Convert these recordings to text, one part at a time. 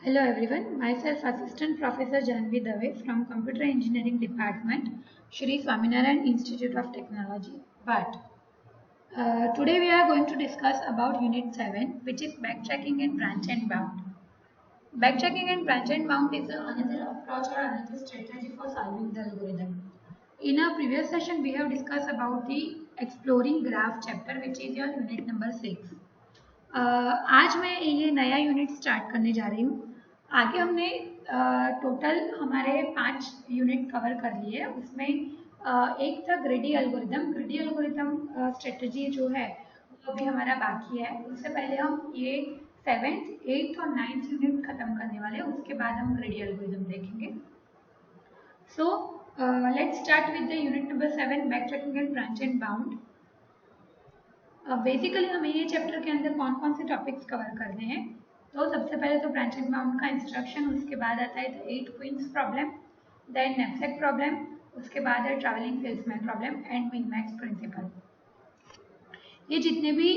Hello everyone, myself Assistant Professor Janvi Dave from Computer Engineering Department, Shri Swaminarayan Institute of Technology. But today we are going to discuss about Unit 7, which is backtracking and branch and bound. Backtracking and branch and bound is another approach or another strategy for solving the algorithm. In our previous session, we have discussed about the exploring graph chapter, which is your unit number 6. आज मैं ये नया unit start करने जा रही हूँ। आगे हमने टोटल हमारे 5 यूनिट कवर कर लिए। उसमें एक था ग्रिडी एल्गोरिथम स्ट्रेटजी जो है वो भी हमारा बाकी है। उससे पहले हम ये 7th, 8th और 9th यूनिट खत्म करने वाले हैं। उसके बाद हम ग्रिडी एल्गोरिथम देखेंगे। So let's start with the unit number 7, backtracking and branch and bound. Basically हमें ये चैप्टर के अंदर कौन कौन से टॉपिक्स कवर करने हैं। तो सबसे पहले तो ब्रांच एंड बाउंड का इंस्ट्रक्शन, उसके बाद आता है the 8 queens problem, then knapsack problem, उसके बाद है travelling salesman problem and minmax principle. ये जितने भी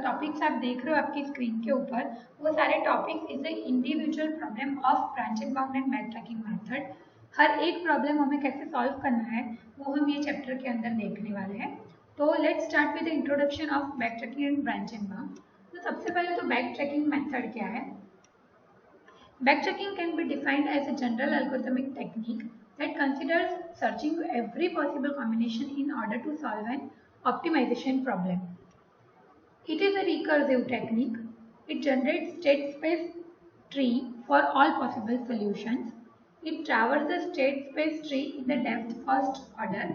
टॉपिक्स आप देख रहे हो आपकी स्क्रीन के ऊपर, वो सारे topics is a individual problem of branch and bound and backtracking method. हर एक प्रॉब्लम हमें कैसे सॉल्व करना है वो हम ये चैप्टर के अंदर देखने वाले हैं। तो let's start with the introduction of backtracking and branch and bound. तो सबसे पहले तो बैकट्रैकिंग मेथड क्या है। Backtracking can be defined as a general algorithmic technique that considers searching every possible combination in order to solve an optimization problem. It is a recursive technique. It generates state space tree for all possible solutions. It traverses the state space tree in the depth first order.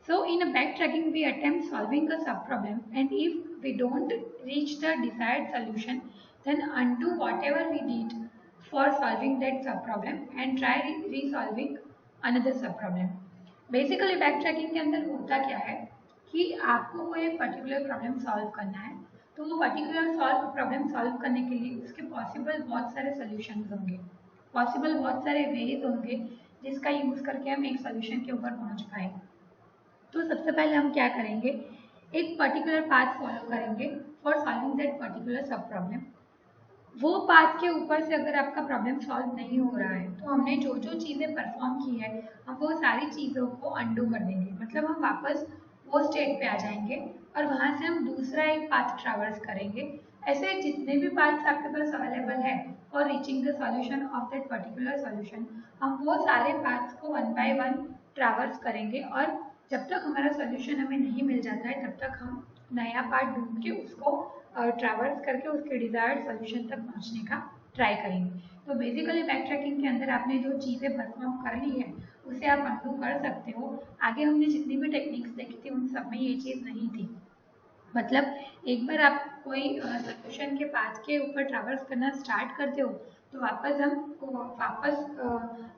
So in a backtracking, we attempt solving a subproblem, and if we don't reach the desired solution, then undo whatever we did for solving that subproblem and try resolving another subproblem. Basically backtracking के अंदर होता क्या है कि आपको कोई particular problem solve करना है, तो वो पर्टिकुलर प्रॉब्लम सॉल्व करने के लिए उसके पॉसिबल बहुत सारे सॉल्यूशंस होंगे, पॉसिबल बहुत सारे वेज होंगे जिसका यूज करके हम एक सॉल्यूशन के ऊपर पहुंच पाए। तो सबसे पहले हम क्या करेंगे, एक पर्टिकुलर पाथ फॉलो करेंगे फॉर सॉल्विंग दैट पर्टिकुलर सब प्रॉब्लम। वो पाथ के ऊपर से अगर आपका प्रॉब्लम सॉल्व नहीं हो रहा है तो हमने जो जो चीज़ें परफॉर्म की है हम वो सारी चीज़ों को अंडू कर देंगे, मतलब हम वापस वो स्टेट पे आ जाएंगे और वहाँ से हम दूसरा एक पाथ ट्रैवर्स करेंगे। ऐसे जितने भी पाथ्स आपके पास अवेलेबल है for reaching the solution of that particular solution, हम वो सारे पाथ्स को 1 by 1 ट्रैवर्स करेंगे और जब तक हमारा सॉल्यूशन हमें नहीं मिल जाता है तब तक हम नया पार्ट ढूंढ के उसको ट्रैवर्स करके उसके डिजायर्ड सॉल्यूशन तक पहुंचने का ट्राई करेंगे। तो बेसिकली बैकट्रैकिंग के अंदर आपने जो चीज़ें परफॉर्म कर ली है उसे आप अनडू कर सकते हो। आगे हमने जितनी भी टेक्निक्स देखी थी उन सब में ये चीज़ नहीं थी, मतलब एक बार आप कोई सॉल्यूशन के पाथ के ऊपर ट्रैवर्स करना स्टार्ट करते हो तो वापस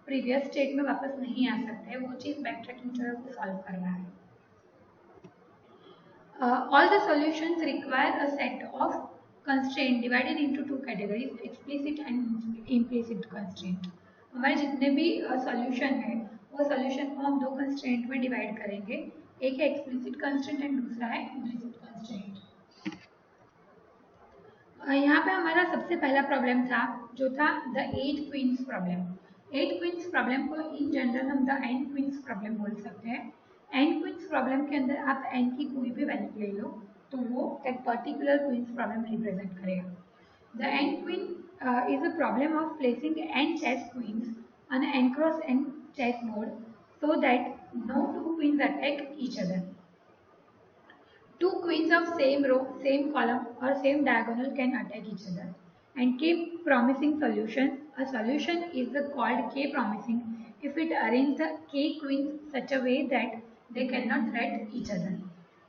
प्रीवियस स्टेट में वापस नहीं आ सकते। वो चीज़ बैकट्रैकिंग जो है वो सॉल्व कर रहा है। All the solutions require a set of constraint divided into two categories, explicit and implicit constraint. हमारे जितने भी सॉल्यूशन है वो सॉल्यूशन को हम दो कंस्ट्रेंट में डिवाइड करेंगे, एक है एक्सप्लिसिट कंस्ट्रेंट एंड दूसरा है इम्प्लिसिट कंस्ट्रेंट। यहाँ पे हमारा सबसे पहला प्रॉब्लम था जो था the 8 queens problem. 8 queens problem को इन जनरल हम द n क्वींस प्रॉब्लम बोल सकते हैं। n क्वींस प्रॉब्लम के अंदर आप n की कोई भी वैल्यू ले लो तो वो एक पर्टिकुलर क्वींस प्रॉब्लम रिप्रेजेंट करेगा। The n queen is a problem of placing n chess queens on n cross n chess board so that no two queens attack each other. Two queens of same row, same column or same diagonal can attack each other and k promising solution. A solution is called k promising if it arranges the k queens such a way that they cannot threat each other.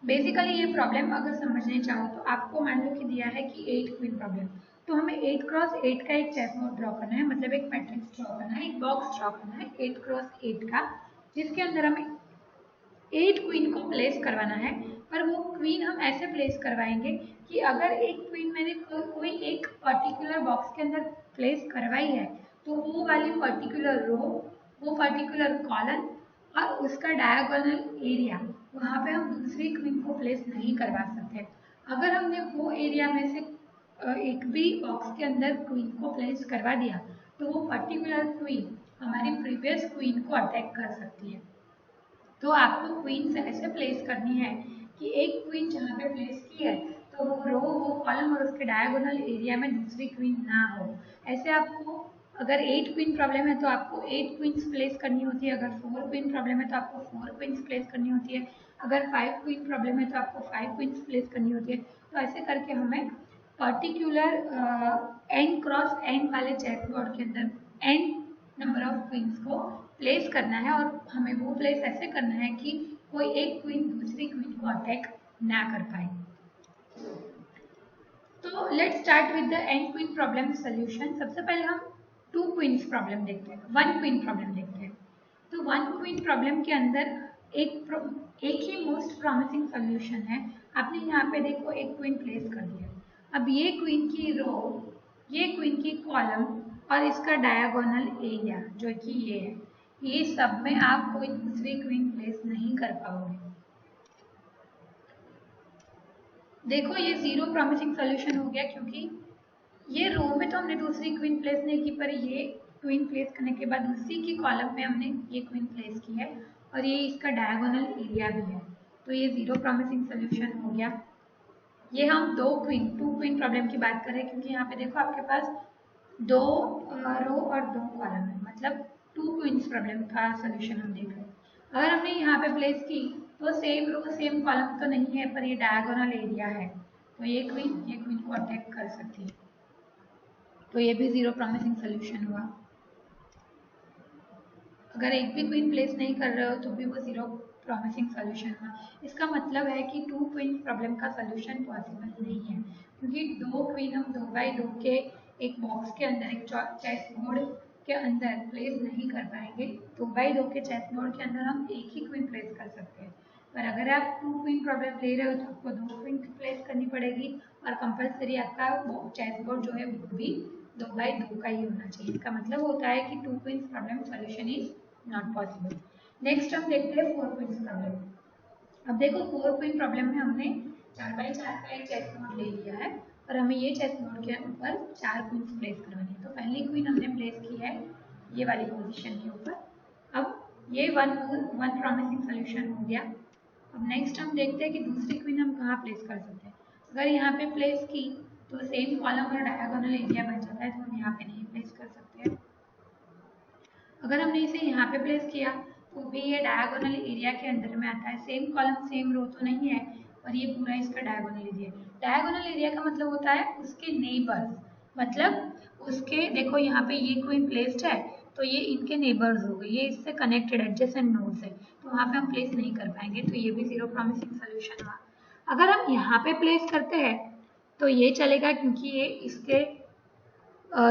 Basically ये problem अगर समझने चाहो तो आपको मान लो कि दिया है कि 8 क्वीन प्रॉब्लम, तो हमें 8 क्रॉस 8 का एक चेस बोर्ड ड्रॉ करना है, मतलब एक मैट्रिक्स ड्रॉ करना है, एक बॉक्स ड्रॉ करना है 8 क्रॉस 8 का, जिसके अंदर हमें 8 क्वीन को प्लेस करवाना है। पर वो क्वीन हम ऐसे प्लेस करवाएंगे कि अगर एक क्वीन मैंने कोई एक पर्टिकुलर बॉक्स के अंदर प्लेस करवाई है तो वो वाली पर्टिकुलर रो, वो पर्टिकुलर कॉलम और उसका डायगोनल एरिया वहाँ पे हम दूसरी क्वीन को प्लेस नहीं करवा सकते। अगर हमने वो एरिया में से एक भी बॉक्स के अंदर क्वीन को प्लेस करवा दिया तो वो पर्टिकुलर क्वीन हमारी प्रीवियस क्वीन को अटैक कर सकती है। तो आपको क्वीन से ऐसे प्लेस करनी है कि एक क्वीन जहाँ पे प्लेस की है तो वो रो, वो कॉलम और उसके डायगोनल एरिया में दूसरी क्वीन ना हो। ऐसे आपको अगर 8 क्वीन प्रॉब्लम है तो आपको 8 क्वींस प्लेस करनी होती है, अगर 4 क्वीन प्रॉब्लम है तो आपको 4 क्वींस प्लेस करनी होती है, अगर 5 क्वीन प्रॉब्लम है तो आपको 5 क्वींस प्लेस करनी होती है। तो ऐसे करके हमें पर्टिकुलर n क्रॉस n वाले चेस बोर्ड के अंदर n नंबर ऑफ क्वींस को प्लेस करना है और हमें वो प्लेस ऐसे करना है कि कोई एक क्वीन दूसरी क्वीन को अटैक ना कर पाए। तो let's start with the n queen problem solution. सबसे पहले हम 2 क्वींस प्रॉब्लम देखते हैं, 1 क्वीन प्रॉब्लम देखते हैं। तो 1 क्वीन प्रॉब्लम के अंदर एक ही मोस्ट प्रॉमिसिंग सॉल्यूशन है। आपने यहाँ पे देखो एक क्वीन प्लेस कर दिया, अब ये क्वीन की रो, ये क्वीन की कॉलम और इसका डायगोनल एरिया जो कि ये है, ये सब में आप कोई दूसरी क्वीन प्लेस नहीं कर पाओगे। देखो ये 0 प्रॉमिसिंग सॉल्यूशन हो गया क्योंकि ये रो में तो हमने दूसरी क्वीन प्लेस नहीं की, पर ये क्वीन प्लेस करने के बाद उसी की कॉलम में हमने ये क्वीन प्लेस की है और ये इसका डायगोनल एरिया भी है, तो ये 0 प्रॉमिसिंग सॉल्यूशन हो गया। ये हम 2 क्वीन प्रॉब्लम की बात कर रहे हैं क्योंकि यहाँ पे देखो आपके पास 2 रो और 2 कॉलम है, मतलब 2 क्वींस प्रॉब्लम का सॉल्यूशन हम देख रहे हैं। अगर हमने यहाँ पे प्लेस की तो सेम रो सेम कॉलम तो नहीं है, पर ये डायगोनल एरिया है, तो ये क्वीन को अटैक कर सकती है, तो ये भी 0 प्रॉमिसिंग सॉल्यूशन हुआ। अगर एक भी क्वीन प्लेस नहीं कर रहे हो तो भी वो 0 प्रॉमिसिंग सॉल्यूशन हुआ। इसका मतलब है कि 2 क्वीन प्रॉब्लम का सॉल्यूशन पॉसिबल नहीं है क्योंकि 2 क्वीन हम 2x2 के एक बॉक्स के अंदर, एक चेस बोर्ड के अंदर प्लेस नहीं कर पाएंगे। 2x2 के चेस बोर्ड के अंदर हम एक ही क्वीन प्लेस कर सकते हैं, पर अगर आप 2 क्वीन प्रॉब्लम ले रहे हो तो आपको 2 क्वीन प्लेस करनी पड़ेगी और कंपल्सरी आपका चेस बोर्ड जो है वो भी 2x2 का ही होना चाहिए। इसका मतलब होता है कि 2 queens problem solution is not possible. Next हम देखते हैं 4 क्वींस प्रॉब्लम। अब देखो 4 क्वीन प्रॉब्लम में हमने 4x4 का एक चेस बोर्ड ले लिया है और हमें ये चेस बोर्ड के ऊपर 4 क्वींस प्लेस करवानी है। तो पहली क्वीन हमने प्लेस की है ये वाली पोजीशन के ऊपर। अब ये वन प्रॉमिसिंग सॉल्यूशन हो गया। अब नेक्स्ट हम देखते हैं कि दूसरी क्वीन हम कहाँ प्लेस कर सकते हैं। अगर यहाँ पे प्लेस की तो सेम कॉलम और डायगोनल एरिया बन जाता है, तो हम यहाँ पे नहीं प्लेस कर सकते हैं। अगर हमने इसे यहाँ पे प्लेस किया तो भी ये डायगोनल एरिया के अंदर में आता है, सेम कॉलम सेम रो तो नहीं है और ये पूरा इसका डायगोनल एरिया है। डायगोनल एरिया का मतलब होता है उसके नेबर्स, मतलब उसके, देखो यहाँ पे ये क्वीन प्लेस्ड है तो ये इनके नेबर्स हो गए, ये इससे कनेक्टेड एडजेसेंट नोड्स है, तो वहाँ पे हम प्लेस नहीं कर पाएंगे, तो ये भी 0 प्रॉमिसिंग सॉल्यूशन हुआ। अगर हम यहाँ पे प्लेस करते हैं तो ये चलेगा क्योंकि ये इसके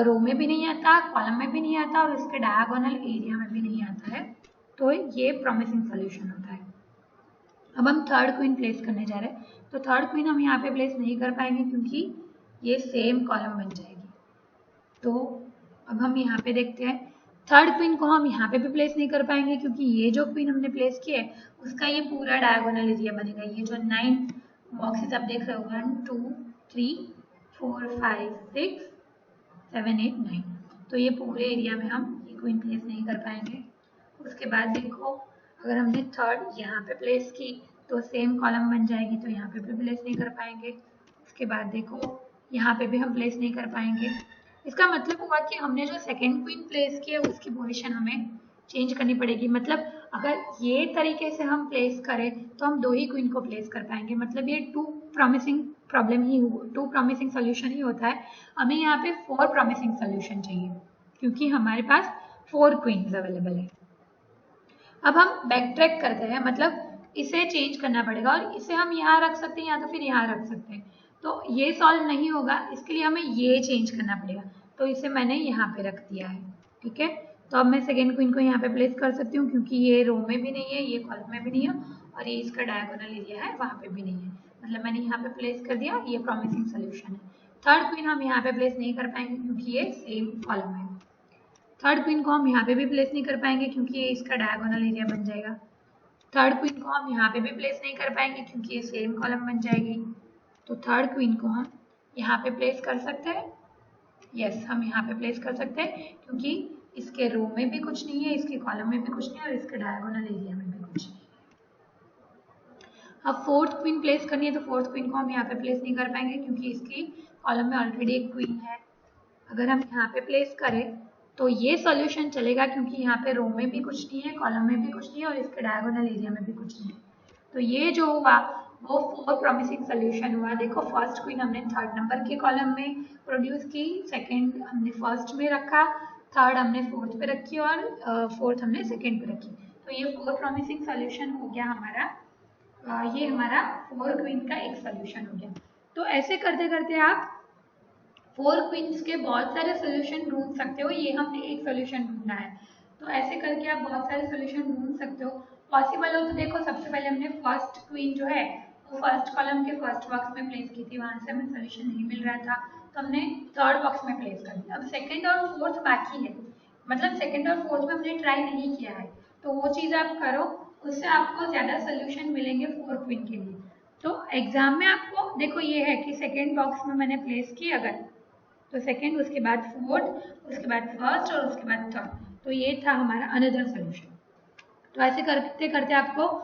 रो में भी नहीं आता, कॉलम में भी नहीं आता और इसके डायगोनल एरिया में भी नहीं आता है, तो ये प्रॉमिसिंग सॉल्यूशन होता है। अब हम थर्ड क्वीन प्लेस करने जा रहे हैं, तो थर्ड क्वीन हम यहाँ पे प्लेस नहीं कर पाएंगे क्योंकि ये सेम कॉलम बन जाएगी। तो अब हम यहाँ पे देखते हैं, थर्ड क्वीन को हम यहाँ पे भी प्लेस नहीं कर पाएंगे क्योंकि ये जो क्वीन हमने प्लेस की है उसका ये पूरा डायगोनल एरिया बनेगा। ये जो 9 बॉक्सेस आप देख रहे हो 1 2 3 4 5 6 7 8 9, तो ये पूरे एरिया में हम ये क्वीन प्लेस नहीं कर पाएंगे। उसके बाद देखो अगर हमने थर्ड यहाँ पे प्लेस की तो सेम कॉलम बन जाएगी, तो यहाँ पे भी प्लेस नहीं कर पाएंगे। उसके बाद देखो यहाँ पे भी हम प्लेस नहीं कर पाएंगे। इसका मतलब हुआ कि हमने जो सेकेंड क्वीन प्लेस की है उसकी पोजीशन हमें चेंज करनी पड़ेगी। मतलब अगर ये तरीके से हम प्लेस करें तो हम 2 ही क्वीन को प्लेस कर पाएंगे, मतलब ये 2 प्रॉमिसिंग प्रॉब्लम ही 2 प्रॉमिसिंग सोल्यूशन ही होता है। हमें यहाँ पे 4 प्रॉमिसिंग सोल्यूशन चाहिए क्योंकि हमारे पास 4 क्वींस अवेलेबल है। अब हम बैक ट्रैक करते हैं, मतलब इसे चेंज करना पड़ेगा और इसे हम यहाँ रख सकते हैं या तो फिर यहाँ रख सकते हैं, तो ये सॉल्व नहीं होगा, इसके लिए हमें ये चेंज करना पड़ेगा, तो इसे मैंने यहाँ पे रख दिया है। ठीक है, तो अब मैं सेकेंड क्वीन को यहाँ पे प्लेस कर सकती हूँ क्योंकि ये रो में भी नहीं है, ये कॉलम में भी नहीं है और ये इसका डायगोनल एरिया है वहाँ पे भी नहीं है, मतलब मैंने यहाँ पे प्लेस कर दिया, ये प्रॉमिसिंग सोल्यूशन है। थर्ड क्वीन हम यहाँ पे प्लेस नहीं कर पाएंगे क्योंकि ये सेम कॉलम है। थर्ड क्वीन को हम यहाँ पे भी प्लेस नहीं कर पाएंगे क्योंकि ये इसका डायगोनल एरिया बन जाएगा। थर्ड क्वीन को हम यहाँ पे भी प्लेस नहीं कर पाएंगे क्योंकि ये सेम कॉलम बन जाएगी। तो थर्ड क्वीन को हम यहाँ पे प्लेस कर सकते हैं। यस, हम यहाँ पे प्लेस कर सकते हैं क्योंकि इसके रो में भी कुछ नहीं है, इसके कॉलम में भी कुछ नहीं है और इसके डायगोनल एरिया में भी कुछ नहीं है। अब फोर्थ क्वीन प्लेस करनी है तो फोर्थ क्वीन को हम यहाँ पे प्लेस नहीं कर पाएंगे क्योंकि इसकी कॉलम में ऑलरेडी एक क्वीन है। अगर हम यहाँ पे प्लेस करें तो ये सॉल्यूशन चलेगा क्योंकि यहाँ पे रो में भी कुछ नहीं है, कॉलम में भी कुछ नहीं है और इसके डायगोनल एरिया में भी कुछ नहीं है। तो ये जो हुआ वो 4 प्रॉमिसिंग सोल्यूशन हुआ। देखो फर्स्ट क्वीन हमने थर्ड नंबर के कॉलम में प्रोड्यूस की, सेकंड हमने फर्स्ट में रखा, थर्ड हमने फोर्थ पे रखी और फोर्थ हमने सेकंड पे रखी। तो ये 4 प्रॉमिसिंग सोल्यूशन हो गया हमारा। ये हमारा 4 क्वीन का एक सोल्यूशन हो गया। तो ऐसे करते करते आप 4 क्वींस के बहुत सारे सोल्यूशन ढूंढ सकते हो। ये हमने एक सोल्यूशन ढूंढना है, तो ऐसे करके आप बहुत सारे सोल्यूशन ढूंढ सकते हो। पॉसिबल हो तो देखो सबसे पहले हमने फर्स्ट क्वीन जो है वो फर्स्ट कॉलम के फर्स्ट बॉक्स में प्लेस की थी, वहां से हमें सोल्यूशन नहीं मिल रहा था तो हमने थर्ड बॉक्स में प्लेस कर दिया। अब सेकंड और फोर्थ बाकी है, मतलब सेकंड और फोर्थ में हमने ट्राई नहीं किया है, तो वो चीज़ आप करो, उससे आपको ज़्यादा सोल्यूशन मिलेंगे 4 क्वीन के लिए। तो एग्जाम में आपको देखो ये है कि सेकेंड बॉक्स में मैंने प्लेस की अगर, तो सेकेंड, उसके बाद फोर्थ, उसके बाद फर्स्ट और उसके बाद थर्ड, तो ये था हमारा अनदर सोल्यूशन। तो ऐसे करते करते आपको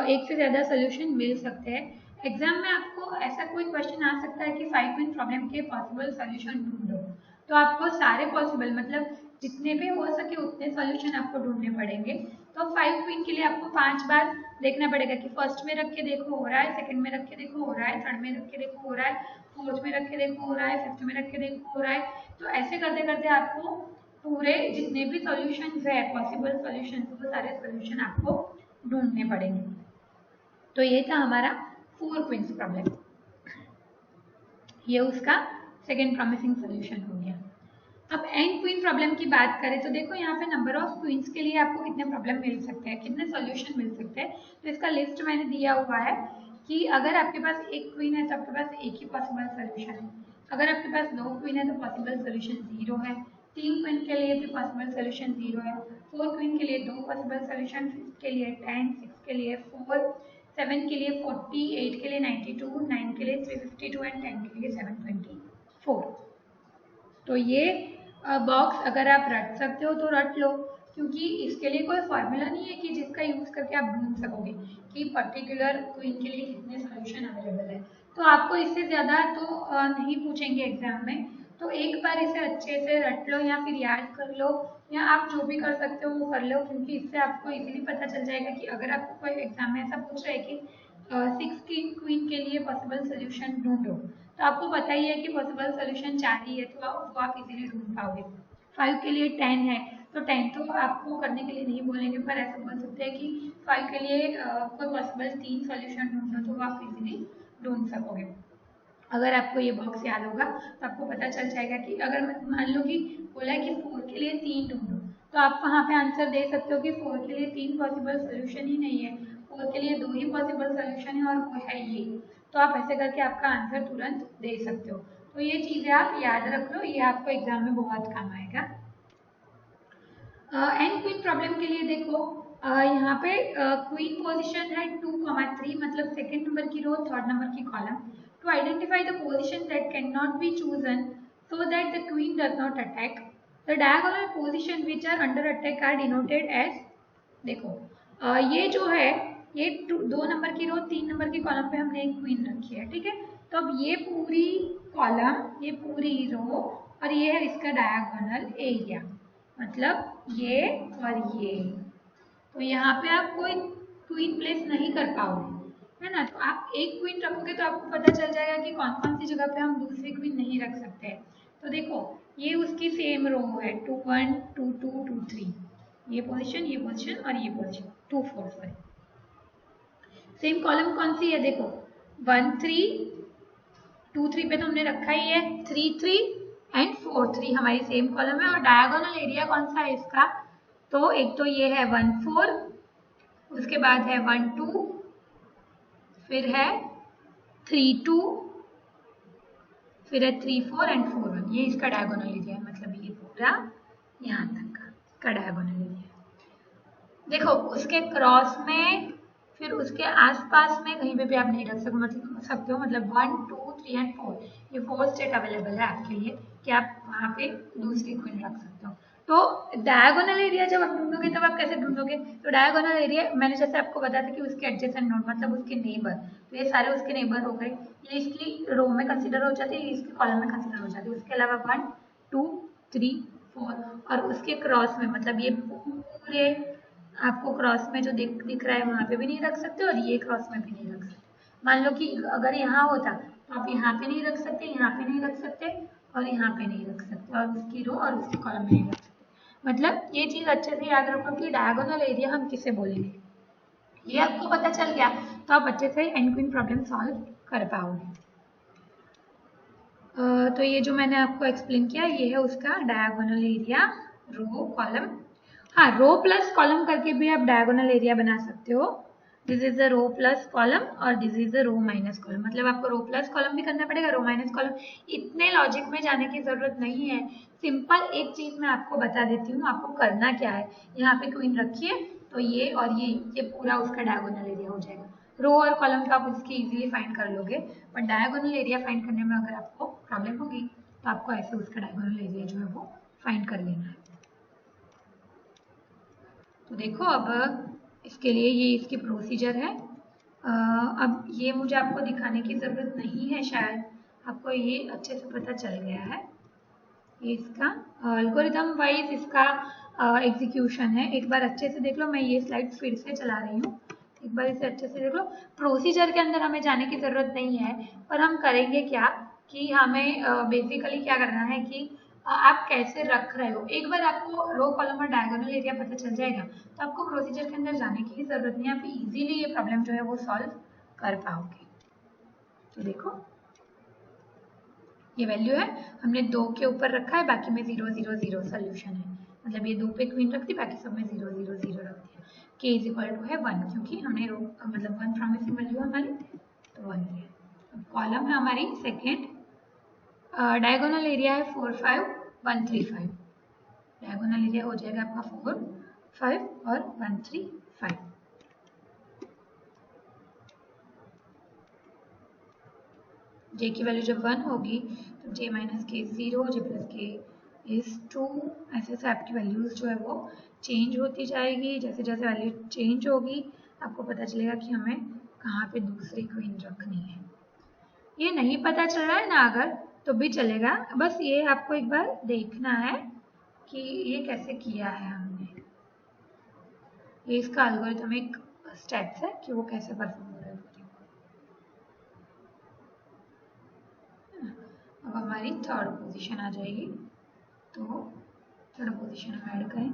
एक से ज़्यादा सोल्यूशन मिल सकते हैं। एग्जाम में आपको ऐसा कोई क्वेश्चन आ सकता है कि 5 क्वीन प्रॉब्लम के पॉसिबल सोल्यूशन ढूंढो, तो आपको सारे पॉसिबल मतलब जितने भी हो सके उतने सोल्यूशन आपको ढूंढने पड़ेंगे। तो 5 क्वीन के लिए आपको 5 बार देखना पड़ेगा कि फर्स्ट में रख के देखो हो रहा है, सेकंड में रख के देखो हो रहा है, थर्ड में रख के देखो हो रहा है, फोर्थ में रख के देखो हो रहा है, फिफ्थ में रख के देखो हो रहा है। तो ऐसे करते करते आपको पूरे जितने भी सॉल्यूशंस है पॉसिबल सॉल्यूशंस, वो सारे सॉल्यूशन आपको ढूंढने पड़ेंगे। तो ये था हमारा 4 क्वींस प्रॉब्लम, ये उसका सेकेंड प्रॉमिसिंग सॉल्यूशन हो गया। अब एन क्वीन प्रॉब्लम की बात करें तो देखो यहाँ पे नंबर ऑफ क्वींस के लिए आपको कितने प्रॉब्लम मिल सकते हैं, कितने सॉल्यूशन मिल सकते हैं। तो इसका लिस्ट मैंने दिया हुआ है कि अगर आपके पास एक क्वीन है तो आपके पास एक ही पॉसिबल सॉल्यूशन है, अगर आपके पास 2 क्वीन है तो पॉसिबल सॉल्यूशन 0 है, 3 क्वीन के लिए भी पॉसिबल सॉल्यूशन 0 है, 4 क्वीन के लिए 2 पॉसिबल सॉल्यूशन, 5 के लिए 10, 6 के लिए 4, 7 के लिए 40, 8 के लिए 92, 9 के लिए 352 एंड 10 के लिए 724। तो ये बॉक्स अगर आप रट सकते हो तो रट लो, क्योंकि इसके लिए कोई फॉर्मूला नहीं है कि जिसका यूज करके आप ढूंढ सकोगे कि पर्टिकुलर क्वीन के लिए कितने सॉल्यूशन अवेलेबल है। तो आपको इससे ज़्यादा तो नहीं पूछेंगे एग्जाम में, तो एक बार इसे अच्छे से रट लो या फिर याद कर लो या आप जो भी कर सकते हो वो कर लो, क्योंकि इससे आपको इजीली पता चल जाएगा कि अगर आपको कोई एग्जाम में ऐसा पूछ रहा है कि 6 क्वीन के लिए पॉसिबल सोल्यूशन ढूंढो, तो आपको पता ही है कि पॉसिबल सोल्यूशन 4 ही है, तो आप इजीली ढूंढ पाओगे। 5 के लिए 10 है तो 10 तो आपको करने के लिए नहीं बोलेंगे, पर ऐसा बोल सकते हैं कि 5 के लिए कोई पॉसिबल 3 सोल्यूशन ढूंढो, तो आप इजीली ढूंढ सकोगे। अगर आपको ये बॉक्स याद होगा तो आपको पता चल जाएगा कि अगर मान लो कि बोला है कि 4 के लिए 3 ढूंढो, तो आप वहाँ पे आंसर दे सकते हो कि 4 के लिए 3 पॉसिबल सोल्यूशन ही नहीं है, 4 के लिए 2 ही पॉसिबल सोल्यूशन है और वो है ये। तो आप ऐसे करके आपका आंसर तुरंत दे सकते हो। तो ये चीज़ें आप याद रख लो, ये आपको एग्जाम में बहुत काम आएगा। एंड क्वीन प्रॉब्लम के लिए देखो यहाँ पे क्वीन पोजीशन है 2,3, मतलब सेकेंड नंबर की रो, थर्ड नंबर की column. To identify the position that can not be chosen so that the queen does not attack, the diagonal position which are under attack are denoted as. देखो ये जो है ये 2 number की रो 3 number की column पे हमने एक क्वीन रखी है, ठीक है। तो अब ये पूरी कॉलम, ये पूरी रो और ये है इसका डायगोनल एरिया, मतलब ये और ये। तो यहाँ पे आप कोई क्वीन प्लेस नहीं कर पाओगे, है ना। तो आप एक क्वीन रखोगे तो आपको पता चल जाएगा कि कौन कौन सी जगह पे हम दूसरी क्वीन नहीं रख सकते हैं। तो देखो ये उसकी सेम रो है 2 1 2 2 2 3, ये पोजीशन और ये पोजीशन 2 4 सॉरी। सेम कॉलम कौन सी है, देखो 1 3 2 3 पे तो हमने रखा ही है, 3 3 एंड 4 3 हमारी सेम कॉलम है। और डायगोनल एरिया कौन सा है इसका, तो एक तो ये है 1 4, उसके बाद है 1 2, फिर है 3 2, फिर है 3 4 एंड 4 1, ये इसका डायगोनल एरिया है, मतलब ये पूरा यहाँ तक का डायगोनल एरिया। देखो उसके क्रॉस में फिर उसके आसपास में कहीं पे भी आप नहीं रख सकते हो, मतलब 1 2 3 एंड 4 ये 4 स्टेट अवेलेबल है आपके लिए कि आप वहाँ पे दूसरी क्वीन रख सकते हो। तो डायगोनल एरिया जब आप ढूंढोगे तब आप कैसे ढूंढोगे? तो डायगोनल एरिया मैंने जैसे आपको बताया था कि उसके एडजेसेंट नोड मतलब उसके नेबर, तो ये सारे उसके नेबर हो गए, ये इसकी रो में कंसिडर हो जाते हैं, इसके कॉलम में कंसिडर हो जाते हैं। उसके अलावा 1 2 3 4 और उसके क्रॉस में मतलब ये पूरे आपको क्रॉस में जो दिख रहा है वहाँ पे भी नहीं रख सकते और ये क्रॉस में भी नहीं रख सकते। मान लो कि अगर यहाँ होता तो आप यहाँ पे नहीं रख सकते, यहाँ पे नहीं रख सकते और यहाँ पे नहीं रख सकते और उसकी रो और उसकी कॉलम में नहीं रख सकते। मतलब ये चीज अच्छे से याद रखो कि डायगोनल एरिया हम किसे बोलेंगे। ये आपको पता चल गया तो आप अच्छे से एंड क्वीन प्रॉब्लम सॉल्व कर पाओगे। तो ये जो मैंने आपको एक्सप्लेन किया ये है उसका डायगोनल एरिया रो कॉलम। हाँ, रो प्लस कॉलम करके भी आप डायगोनल एरिया बना सकते हो। This is a row plus column और this is a row minus column. मतलब आपको रो प्लस कॉलम भी करना पड़ेगा, रो माइनस कॉलम। इतने लॉजिक में जाने की जरूरत नहीं है, सिंपल एक चीज मैं आपको बता देती हूँ आपको करना क्या है। यहाँ पे क्वीन रखिए तो ये और ये पूरा उसका डायगोनल एरिया हो जाएगा। रो और कॉलम का आप उसकी इजीली फाइंड कर लोगे, बट डायगोनल एरिया फाइंड करने में अगर आपको प्रॉब्लम होगी तो आपको ऐसे उसका डायगोनल एरिया जो है वो फाइंड कर लेना है। तो देखो अब इसके लिए ये इसकी प्रोसीजर है। अब ये मुझे आपको दिखाने की ज़रूरत नहीं है, शायद आपको ये अच्छे से पता चल गया है। ये इसका एल्गोरिथम वाइज इसका एग्जीक्यूशन है। एक बार अच्छे से देख लो, मैं ये स्लाइड्स फिर से चला रही हूँ, एक बार इसे अच्छे से देख लो। प्रोसीजर के अंदर हमें जाने की ज़रूरत नहीं है, पर हम करेंगे क्या कि हमें बेसिकली क्या करना है कि आप कैसे रख रहे हो। एक बार आपको रो कॉलम और डायगोनल एरिया पता चल जाएगा तो आपको प्रोसीजर के अंदर जाने की जरूरत नहीं है, आप इजीली ये प्रॉब्लम जो है वो सॉल्व कर पाओगे। तो देखो ये वैल्यू है, हमने 2 के ऊपर रखा है, बाकी में 0 0 0 सोल्यूशन है। मतलब ये 2 पे क्वीन रख दी, बाकी सब में 0 0 0 रख दिया। के इज इक्वल टू है 1 क्योंकि हमने रो मतलब 1 प्रॉमिसिंग वैल्यू हमारी तो 1 दिया। कॉलम है हमारी सेकेंड, डायगोनल एरिया है 4 5 1 3 5। डायगोनल एरिया हो जाएगा आपका 4 5 और 1 3 5। जे की वैल्यू जब 1 होगी तो जे माइनस के 0, जे प्लस के इज 2। ऐसे ऐसे आपकी वैल्यूज जो है वो चेंज होती जाएगी। जैसे जैसे वैल्यू चेंज होगी आपको पता चलेगा कि हमें कहाँ पे दूसरी क्वीन रखनी है। ये नहीं पता चल रहा है ना अगर तो भी चलेगा, बस ये आपको एक बार देखना है कि ये कैसे किया है हमने। ये इसका एल्गोरिथमिक स्टेप्स है कि वो कैसे परफॉर्म हो रहा है। अब हमारी थर्ड पोजीशन आ जाएगी, तो थर्ड पोजीशन हम ऐड करें।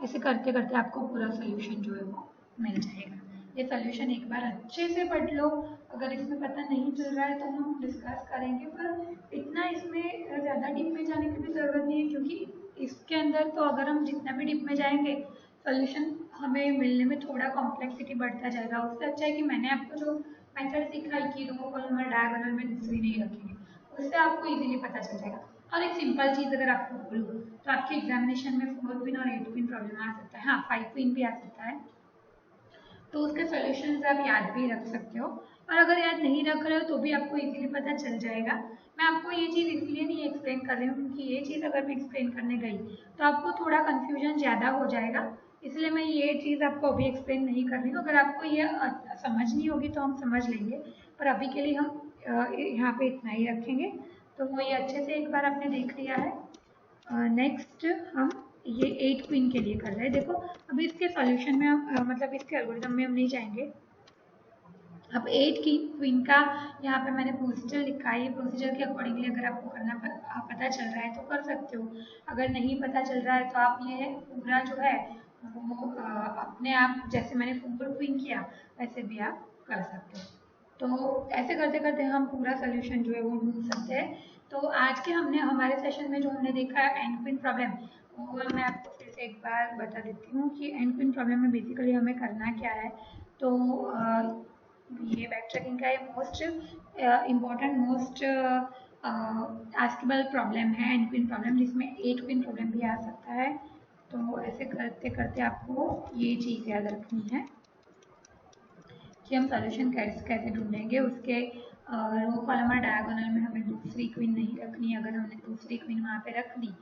ऐसे करते करते आपको पूरा सोल्यूशन जो है वो मिल जाएगा। ये सोल्यूशन एक बार अच्छे से पढ़ लो, अगर इसमें पता नहीं चल रहा है तो हम डिस्कस करेंगे, पर इतना इसमें ज़्यादा डीप में जाने की भी ज़रूरत नहीं है क्योंकि इसके अंदर तो अगर हम जितना भी डीप में जाएंगे सोल्यूशन हमें मिलने में थोड़ा कॉम्प्लेक्सिटी बढ़ता जाएगा। उससे अच्छा है कि मैंने आपको जो मेथड सिखाई कि रो कॉलम और डायगोनल में दूसरी नहीं रखेंगे, उससे आपको इजीली पता चल जाएगा। और एक सिंपल चीज़ अगर आपको बोलूँ तो आपके एग्जामिनेशन में 4 पिन और 8 पिन प्रॉब्लम आ सकता है, हाँ 5 पिन भी आ सकता है, तो उसके सॉल्यूशंस आप याद भी रख सकते हो। और अगर याद नहीं रख रहे हो तो भी आपको इजीली पता चल जाएगा। मैं आपको ये चीज़ इसलिए नहीं एक्सप्लेन कर रही हूँ क्योंकि ये चीज़ अगर मैं एक्सप्लेन करने गई तो आपको थोड़ा कन्फ्यूजन ज़्यादा हो जाएगा, इसलिए मैं ये चीज़ आपको अभी एक्सप्लेन नहीं कर रही हूँ। अगर आपको ये समझ नहीं होगी तो हम समझ लेंगे, पर अभी के लिए हम यहाँ पे इतना ही रखेंगे। तो वो ये अच्छे से एक बार आपने देख लिया है। नेक्स्ट हम ये 8 क्वीन के लिए कर रहे हैं। देखो अभी इसके सॉल्यूशन में हम मतलब इसके एल्गोरिथम में हम नहीं जाएंगे। अब 8 की क्वीन का यहाँ पे मैंने प्रोसीजर लिखा है, ये प्रोसीजर के अकॉर्डिंगली अगर आपको करना पता चल रहा है तो कर सकते हो, अगर नहीं पता चल रहा है तो आप ये पूरा जो है वो अपने आप जैसे मैंने 4 क्वीन किया वैसे भी आप कर सकते हो। तो ऐसे करते करते हम पूरा सोल्यूशन जो है वो ढूंढ सकते हैं। तो आज के हमारे सेशन में जो हमने देखा है एंड क्वीन प्रॉब्लम, वो मैं आपको फिर से एक बार बता देती हूँ कि एंड क्वीन प्रॉब्लम में बेसिकली हमें करना क्या है। तो ये बैकट्रैकिंग का एक मोस्ट इम्पॉर्टेंट मोस्ट आस्केबल प्रॉब्लम है एंड क्वीन प्रॉब्लम, जिसमें 8 क्वीन प्रॉब्लम भी आ सकता है। तो ऐसे करते करते आपको ये चीज़ याद रखनी है कि हम सॉल्यूशन कैसे ढूंढेंगे, उसके रो कॉलम और डायगोनल में हमें दूसरी क्वीन नहीं रखनी। अगर हमने दूसरी क्वीन वहाँ पे रख दी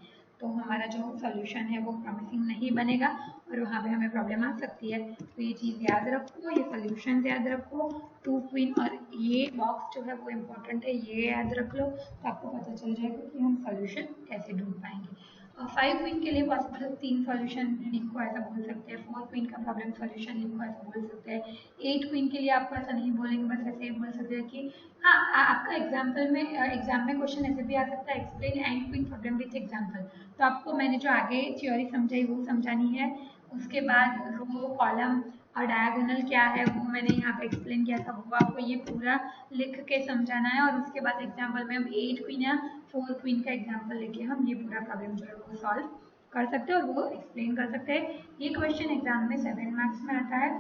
तो हमारा जो सॉल्यूशन है वो प्रॉमिसिंग नहीं बनेगा और वहाँ पे हमें प्रॉब्लम आ सकती है। तो ये चीज़ याद रखो, ये सॉल्यूशन याद रखो, 2 क्वीन और ये बॉक्स जो है वो इम्पोर्टेंट है, ये याद रख लो तो आपको पता चल जाएगा कि हम सॉल्यूशन कैसे ढूंढ पाएंगे। 5 क्वीन के लिए पॉसिबल 3 सॉल्यूशन लिखो ऐसा बोल सकते हैं, 4 क्वीन का प्रॉब्लम सॉल्यूशन लिखो ऐसा बोल सकते हैं, 8 क्वीन के लिए आपको ऐसा नहीं बोलेंगे, बस ऐसे ही बोल सकते हैं कि हाँ आपका एग्जाम्पल में एग्जाम में क्वेश्चन ऐसे भी आ सकता है, explain and queen problem with example. तो आपको मैंने जो आगे थ्योरी समझाई वो समझानी है, उसके बाद रो कॉलम और डायगोनल क्या है वो मैंने यहाँ पे एक्सप्लेन किया था, वो आपको ये पूरा लिख के समझाना है और उसके बाद एग्जाम्पल में हम 8 क्वीन या 4 क्वीन का एग्जाम्पल लेके हम ये पूरा प्रॉब्लम जो है वो सॉल्व कर सकते हैं और वो एक्सप्लेन कर सकते हैं। ये क्वेश्चन एग्जाम में 7 मार्क्स में आता है,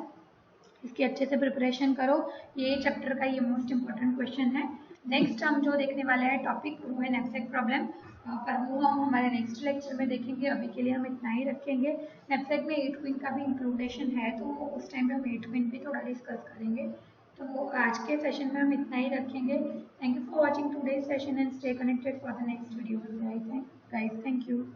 इसकी अच्छे से प्रिपरेशन करो। ये चैप्टर का ये मोस्ट इंपॉर्टेंट क्वेश्चन है। नेक्स्ट हम जो देखने वाले हैं टॉपिक वो है नैपसैक प्रॉब्लम, पर वो हम हमारे नेक्स्ट लेक्चर में देखेंगे। अभी के लिए हम इतना ही रखेंगे। नैपसैक में 8 क्वीन का भी इंक्लूडेशन है तो उस टाइम पे हम 8 क्वीन भी थोड़ा डिस्कस करेंगे। तो आज के सेशन में हम इतना ही रखेंगे। Thank you for watching today's session and stay connected for the next video guys. Thank you.